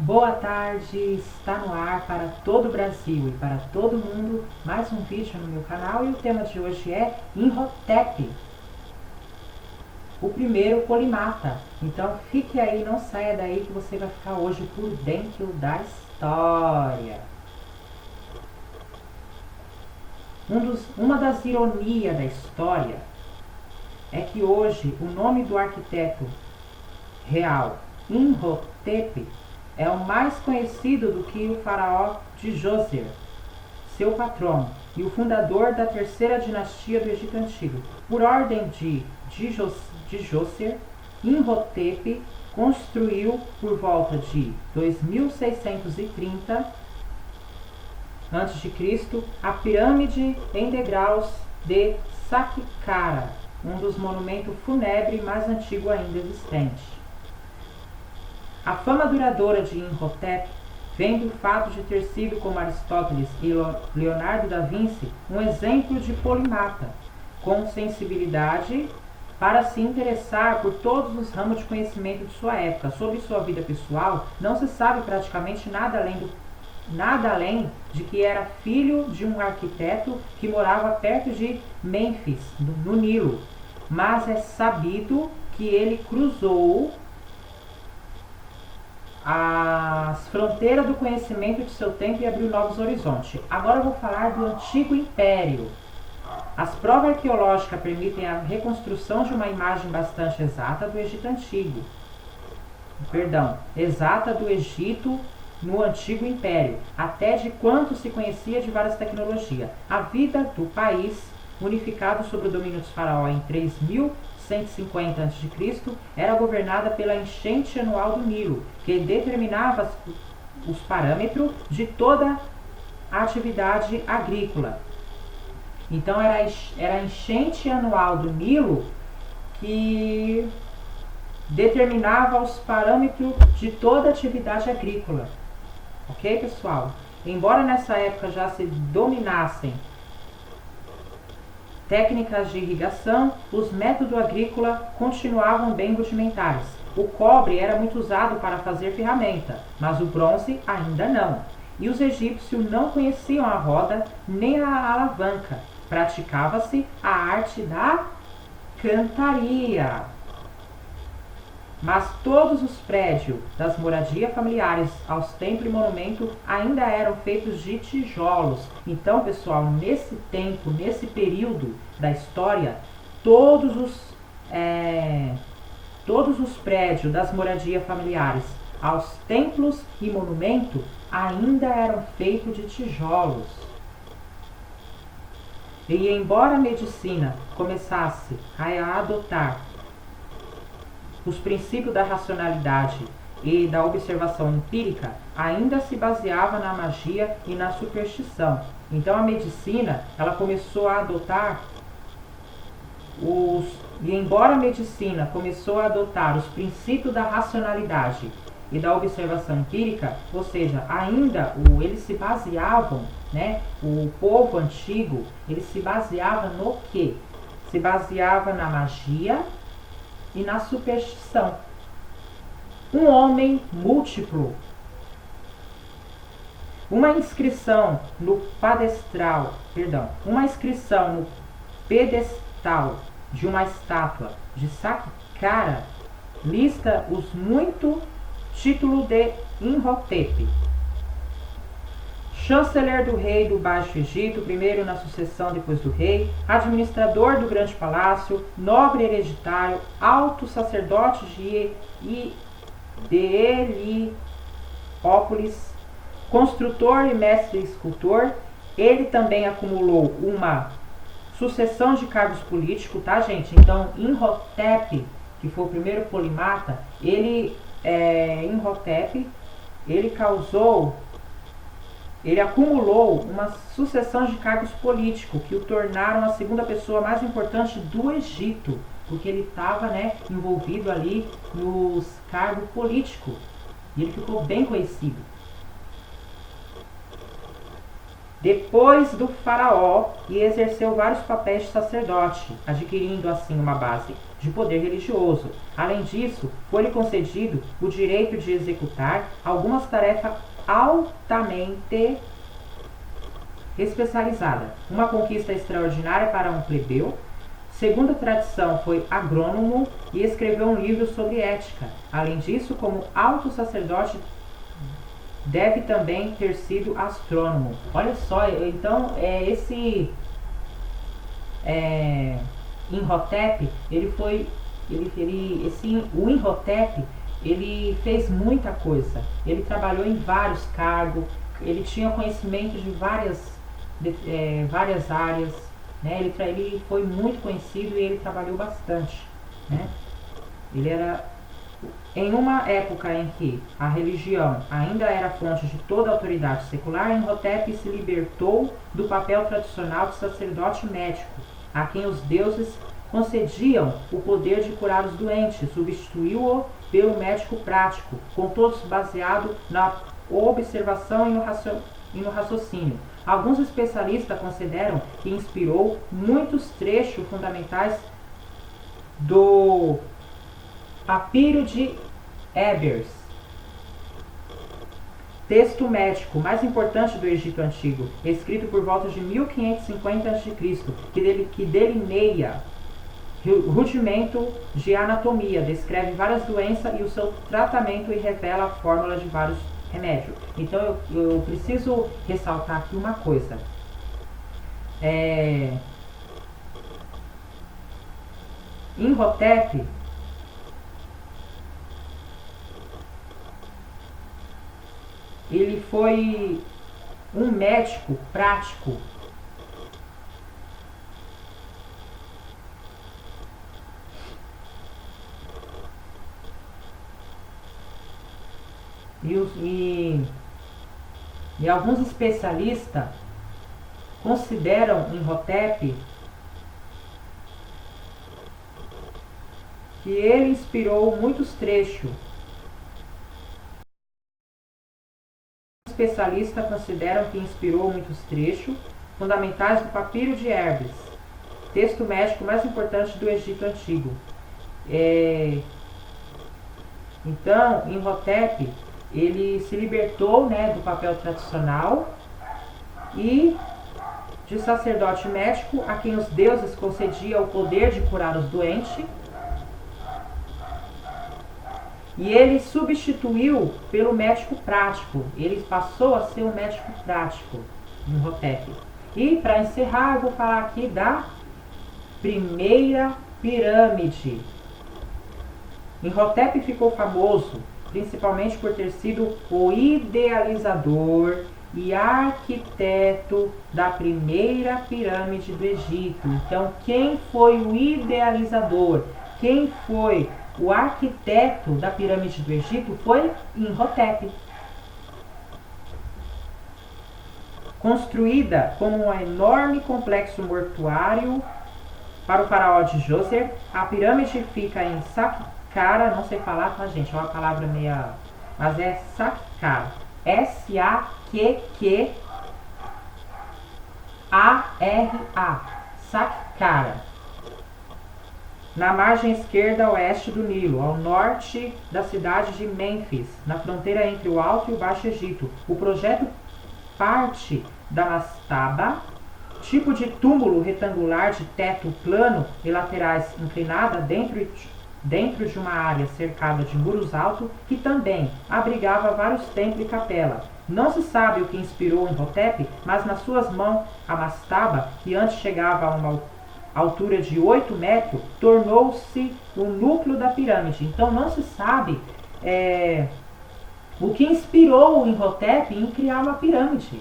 Boa tarde, está no ar para todo o Brasil e para todo mundo mais um vídeo no meu canal e o tema de hoje é Imhotep, o primeiro polimata. Então fique aí, não saia daí que você vai ficar hoje por dentro da história. Uma das ironias da história é que hoje o nome do arquiteto real Imhotep é o mais conhecido do que o faraó Djoser, seu patrono, e o fundador da terceira dinastia do Egito Antigo. Por ordem de Djoser, Imhotep construiu por volta de 2630 a.C. a pirâmide em degraus de Saqqara, um dos monumentos fúnebres mais antigos ainda existentes. A fama duradoura de Imhotep vem do fato de ter sido, como Aristóteles e Leonardo da Vinci, um exemplo de polimata, com sensibilidade para se interessar por todos os ramos de conhecimento de sua época. Sobre sua vida pessoal, não se sabe praticamente nada além de que era filho de um arquiteto que morava perto de Mênfis, no Nilo, mas é sabido que ele cruzou as fronteiras do conhecimento de seu tempo e abriu novos horizontes. Agora eu vou falar do Antigo Império. As provas arqueológicas permitem a reconstrução de uma imagem bastante exata do Egito Antigo. Exata do Egito no Antigo Império, até de quanto se conhecia de várias tecnologias. A vida do país, unificado sob o domínio dos faraós em 3150 a.C., era governada pela enchente anual do Nilo, que determinava os parâmetros de toda a atividade agrícola. Então era a enchente anual do Nilo que determinava os parâmetros de toda a atividade agrícola. Ok, pessoal? Embora nessa época já se dominassem técnicas de irrigação, os métodos agrícolas continuavam bem rudimentares. O cobre era muito usado para fazer ferramenta, mas o bronze ainda não. E os egípcios não conheciam a roda nem a alavanca. Praticava-se a arte da cantaria. Mas todos os prédios das moradias familiares aos templos e monumentos ainda eram feitos de tijolos. Então, pessoal, nesse tempo, nesse período da história, todos os prédios das moradias familiares aos templos e monumentos ainda eram feitos de tijolos. E embora a medicina começasse a adotar os princípios da racionalidade e da observação empírica, ainda se baseava na magia e na superstição. Então a medicina, ela começou a adotar embora a medicina começou a adotar os princípios da racionalidade e da observação empírica, ou seja, ainda eles se baseavam, o povo antigo, ele se baseava no quê? Se baseava na magia e na superstição. Um homem múltiplo. Uma inscrição no pedestal de uma estátua de Saqqara lista os muitos títulos de Imhotep. Chanceler do rei do Baixo Egito, primeiro na sucessão depois do rei, administrador do grande palácio, nobre hereditário, alto sacerdote de Heliópolis, construtor e mestre escultor. Ele também acumulou uma sucessão de cargos políticos, tá, gente? Então, Imhotep, que foi o primeiro polimata, ele acumulou uma sucessão de cargos políticos que o tornaram a segunda pessoa mais importante do Egito, porque ele estava envolvido ali nos cargos políticos e ele ficou bem conhecido. Depois do faraó, e exerceu vários papéis de sacerdote, adquirindo assim uma base de poder religioso. Além disso, foi-lhe concedido o direito de executar algumas tarefas altamente especializadas. Uma conquista extraordinária para um plebeu. Segundo a tradição, foi agrônomo e escreveu um livro sobre ética. Além disso, como alto sacerdote, deve também ter sido astrônomo. Olha só, então esse Imhotep, o Imhotep, ele fez muita coisa. Ele trabalhou em vários cargos, ele tinha conhecimento de várias áreas, né? Ele foi muito conhecido e ele trabalhou bastante, né? Ele era, em uma época em que a religião ainda era fonte de toda a autoridade secular, Imhotep se libertou do papel tradicional de sacerdote médico, a quem os deuses concediam o poder de curar os doentes, substituiu-o pelo médico prático, contudo baseado na observação e no raciocínio. Alguns especialistas consideram que inspirou muitos trechos fundamentais do Papiro de Ebers, texto médico mais importante do Egito Antigo, escrito por volta de 1550 a.C., que delineia rudimento de anatomia, descreve várias doenças e o seu tratamento e revela a fórmula de vários remédios. Então eu preciso ressaltar aqui uma coisa. Imhotep, ele foi um médico prático. E alguns especialistas consideram Imhotep que ele inspirou muitos trechos. Especialistas consideram que inspirou muitos trechos fundamentais do Papiro de Ebers, texto médico mais importante do Egito Antigo. Então, Imhotep, ele se libertou, né, do papel tradicional e de sacerdote médico, a quem os deuses concediam o poder de curar os doentes. E ele substituiu pelo médico prático. Ele passou a ser um médico prático, Imhotep. E para encerrar, eu vou falar aqui da primeira pirâmide. Imhotep ficou famoso principalmente por ter sido o idealizador e arquiteto da primeira pirâmide do Egito. Então, quem foi o idealizador? Quem foi o arquiteto da pirâmide do Egito? Foi Imhotep. Construída como um enorme complexo mortuário para o faraó de Djoser, a pirâmide fica em Saqqara, não sei falar, tá, gente? É uma palavra meia... mas é Saqqara. S-A-Q-Q-A-R-A. Saqqara. Na margem esquerda a oeste do Nilo, ao norte da cidade de Mênfis, na fronteira entre o Alto e o Baixo Egito. O projeto parte da mastaba, tipo de túmulo retangular de teto plano e laterais inclinada dentro de uma área cercada de muros altos, que também abrigava vários templos e capela. Não se sabe o que inspirou Imhotep, mas nas suas mãos a mastaba, que antes chegava a uma altura de 8 metros, tornou-se o núcleo da pirâmide. Então não se sabe o que inspirou Imhotep em criar uma pirâmide,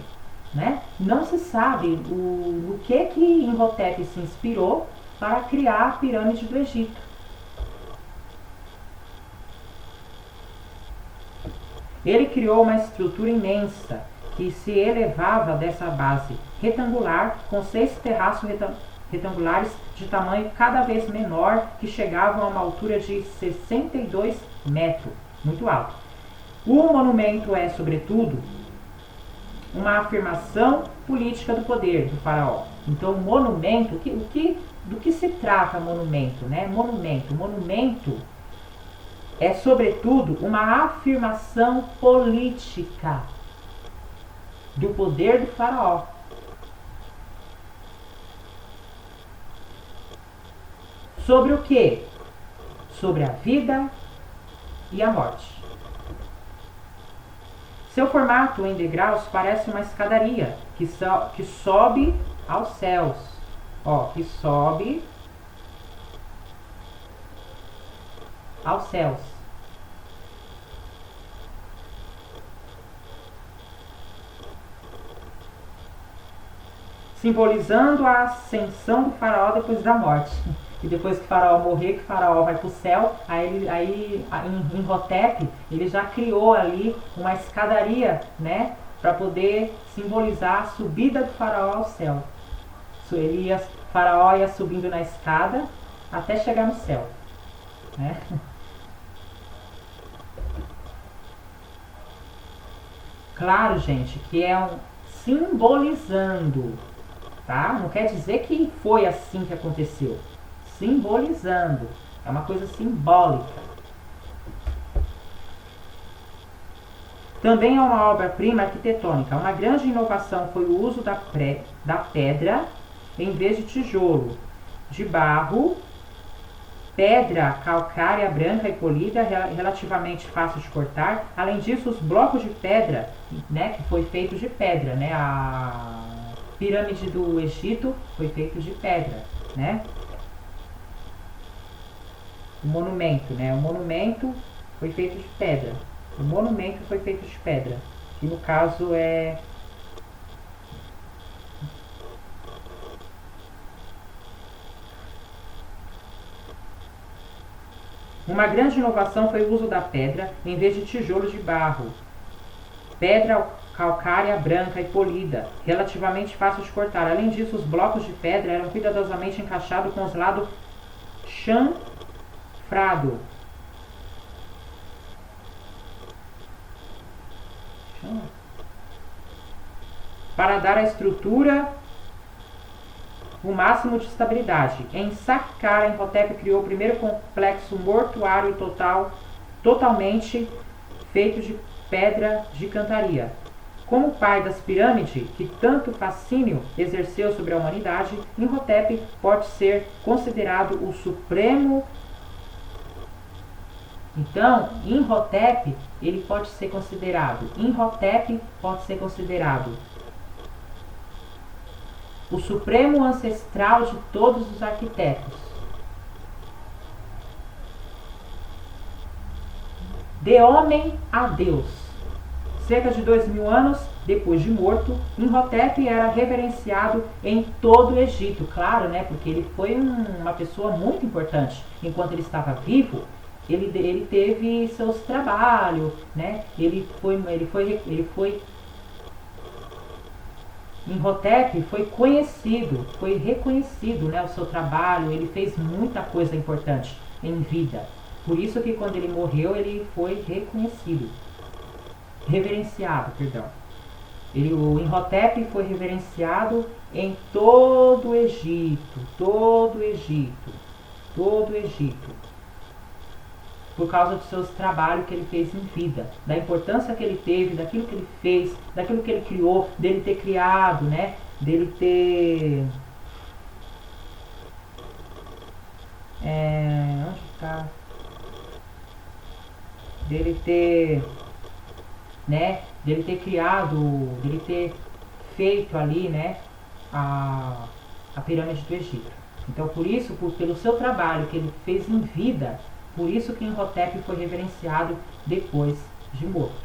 né? Não se sabe o que Imhotep se inspirou para criar a pirâmide do Egito. Ele criou uma estrutura imensa que se elevava dessa base retangular com 6 terraços retangulares de tamanho cada vez menor, que chegavam a uma altura de 62 metros, muito alto. O monumento é, sobretudo, uma afirmação política do poder do faraó. Então, o monumento, o que do que se trata monumento, né? Monumento é, sobretudo, uma afirmação política do poder do faraó. Sobre o quê? Sobre a vida e a morte. Seu formato em degraus parece uma escadaria que sobe aos céus. Que sobe aos céus. Simbolizando a ascensão do faraó depois da morte. E depois que o faraó morrer, que o faraó vai para o céu, aí em Imhotep, ele já criou ali uma escadaria, né, para poder simbolizar a subida do faraó ao céu. O faraó ia subindo na escada até chegar no céu, né? Claro, gente, que é simbolizando, tá? Não quer dizer que foi assim que aconteceu. Simbolizando. É uma coisa simbólica. Também é uma obra-prima arquitetônica. Uma grande inovação foi o uso da pedra em vez de tijolo, de barro, pedra calcária branca e polida, relativamente fácil de cortar. Além disso, os blocos de pedra, né, que foi feito de pedra, né? A pirâmide do Egito foi feita de pedra, né? O monumento, né? O monumento foi feito de pedra. O monumento foi feito de pedra. Que no caso é... Uma grande inovação foi o uso da pedra em vez de tijolos de barro. Pedra calcária branca e polida, relativamente fácil de cortar. Além disso, os blocos de pedra eram cuidadosamente encaixados com os lados chanfrado. Para dar à estrutura o máximo de estabilidade. Em Saqqara, Imhotep criou o primeiro complexo mortuário totalmente feito de pedra de cantaria. Como pai das pirâmides, que tanto fascínio exerceu sobre a humanidade, Imhotep pode ser considerado o supremo. Então, Imhotep, ele pode ser considerado. Imhotep pode ser considerado o supremo ancestral de todos os arquitetos. De homem a Deus. Cerca de 2000 anos depois de morto, Imhotep era reverenciado em todo o Egito. Claro, né, porque ele foi uma pessoa muito importante. Enquanto ele estava vivo, ele teve seus trabalhos, né? Imhotep foi conhecido, foi reconhecido, né, o seu trabalho. Ele fez muita coisa importante em vida. Por isso que quando ele morreu, ele foi reverenciado, perdão. O Imhotep foi reverenciado em todo o Egito, por causa dos seus trabalhos que ele fez em vida, da importância que ele teve, daquilo que ele fez, daquilo que ele criou, dele ter criado, né? Dele ter... onde está? Dele ter... né? Dele ter criado, dele ter feito ali, né? A pirâmide do Egito. Então, por isso, pelo seu trabalho que ele fez em vida, por isso que Imhotep foi reverenciado depois de morto.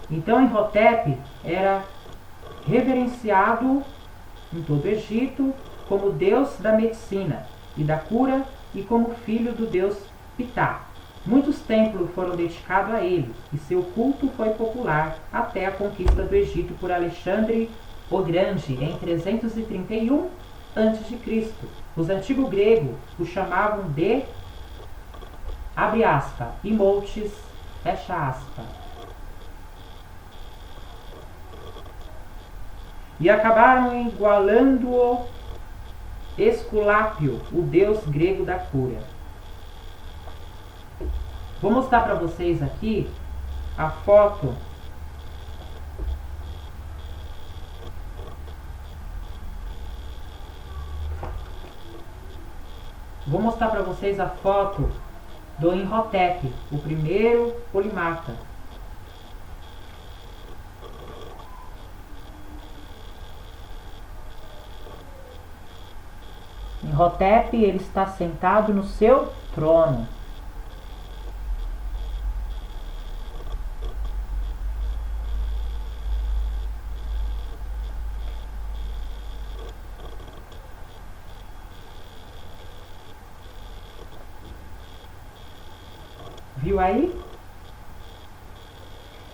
Então Imhotep era reverenciado em todo o Egito como deus da medicina e da cura e como filho do deus Ptah. Muitos templos foram dedicados a ele e seu culto foi popular até a conquista do Egito por Alexandre o Grande em 331 a.C. Os antigos gregos o chamavam de, abre aspas, Imoltes, fecha aspas. e acabaram igualando-o Esculápio, o deus grego da cura. Vou mostrar para vocês aqui a foto do Imhotep, o primeiro polimata. Imhotep, ele está sentado no seu trono. Viu aí?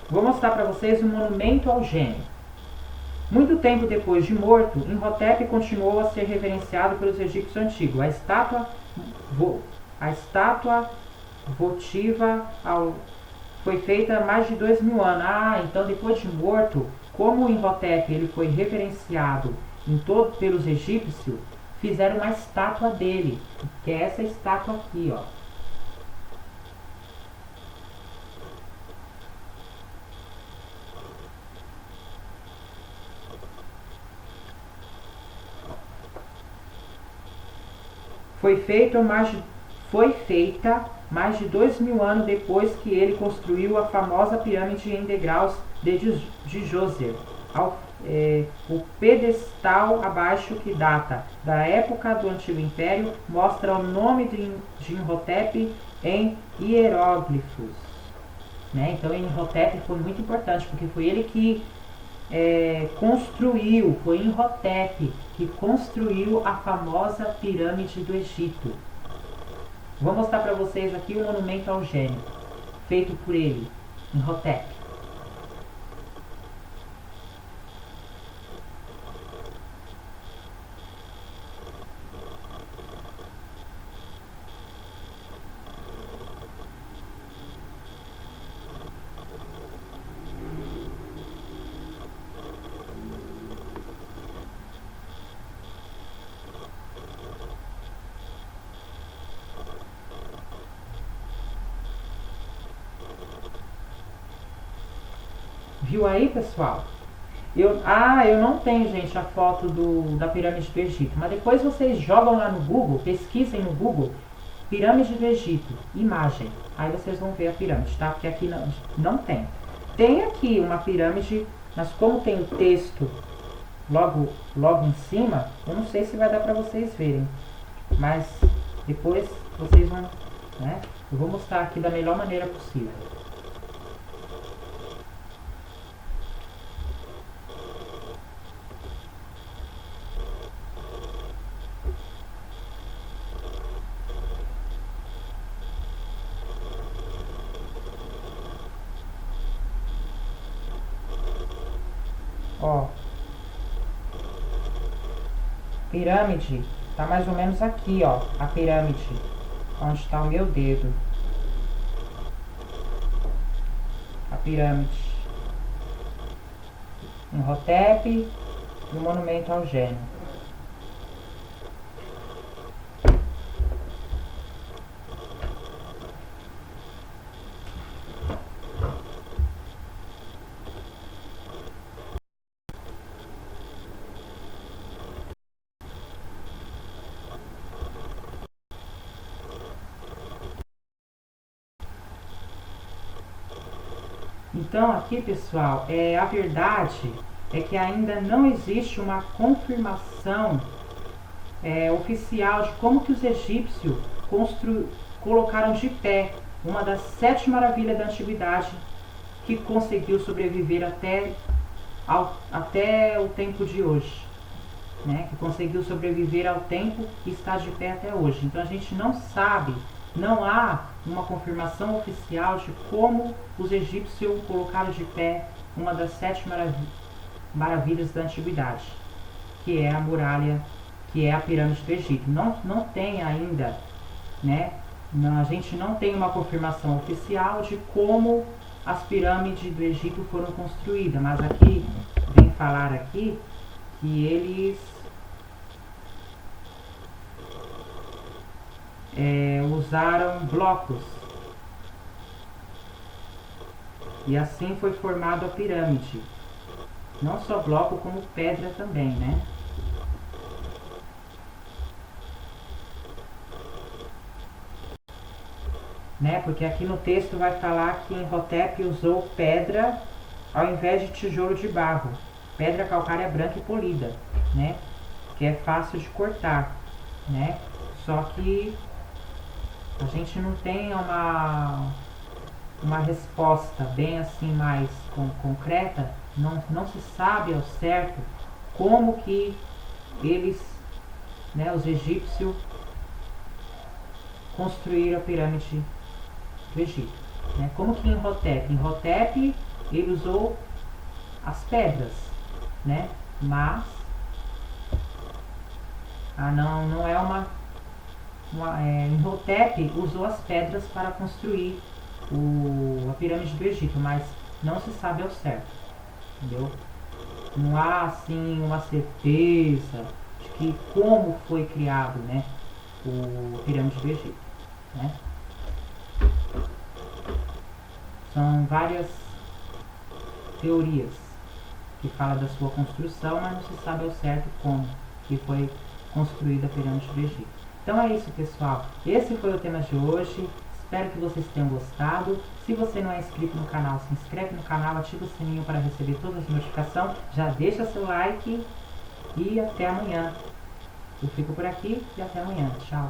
Vou mostrar para vocês um monumento ao gênio. Muito tempo depois de morto, Imhotep continuou a ser reverenciado pelos egípcios antigos. A estátua votiva foi feita há mais de 2000 anos. Então depois de morto, como Imhotep ele foi reverenciado pelos egípcios, fizeram uma estátua dele, que é essa estátua aqui, ó. Foi feita mais de 2000 anos depois que ele construiu a famosa pirâmide em degraus de Djoser. O pedestal abaixo, que data da época do Antigo Império, mostra o nome de Imhotep em hieróglifos. Então Imhotep foi muito importante, porque foi ele que foi Imhotep que construiu a famosa pirâmide do Egito. Vou mostrar para vocês aqui o monumento ao gênio, feito por ele, Imhotep. Viu aí, pessoal? Eu não tenho, gente, a foto da pirâmide do Egito. Mas depois vocês jogam lá no Google, pesquisem no Google, pirâmide do Egito, imagem. Aí vocês vão ver a pirâmide, tá? Porque aqui não tem. Tem aqui uma pirâmide, mas como tem o texto logo em cima, eu não sei se vai dar pra vocês verem. Mas depois vocês vão, né? Eu vou mostrar aqui da melhor maneira possível. Ó, pirâmide, tá mais ou menos aqui, ó, a pirâmide, onde está o meu dedo. A pirâmide. Imhotep e o monumento ao gênio. Então aqui, pessoal, a verdade é que ainda não existe uma confirmação oficial de como que os egípcios colocaram de pé uma das 7 maravilhas da antiguidade, que conseguiu sobreviver até o tempo de hoje, né? Que conseguiu sobreviver ao tempo e está de pé até hoje. Então a gente não sabe, não há uma confirmação oficial de como os egípcios colocaram de pé uma das 7 maravilhas da antiguidade, que é a muralha, que é a pirâmide do Egito. Não tem ainda, né? A gente não tem uma confirmação oficial de como as pirâmides do Egito foram construídas, mas aqui vem falar aqui que eles usaram blocos. E assim foi formado a pirâmide. Não só bloco, como pedra também, né? Porque aqui no texto vai falar que Imhotep usou pedra ao invés de tijolo de barro. Pedra calcária branca e polida, né? Que é fácil de cortar, né? Só que a gente não tem uma resposta bem assim mais concreta, não se sabe ao certo como que eles, né, os egípcios, construíram a pirâmide do Egito. Né? Como que Imhotep ele usou as pedras, né? Mas não é Imhotep usou as pedras para construir a pirâmide do Egito, mas não se sabe ao certo, entendeu? Não há assim uma certeza de que como foi criado, né, a pirâmide do Egito, né? São várias teorias que falam da sua construção, mas não se sabe ao certo como que foi construída a pirâmide do Egito. Então é isso, pessoal. Esse foi o tema de hoje. Espero que vocês tenham gostado. Se você não é inscrito no canal, se inscreve no canal, ativa o sininho para receber todas as notificações. Já deixa seu like e até amanhã. Eu fico por aqui e até amanhã. Tchau.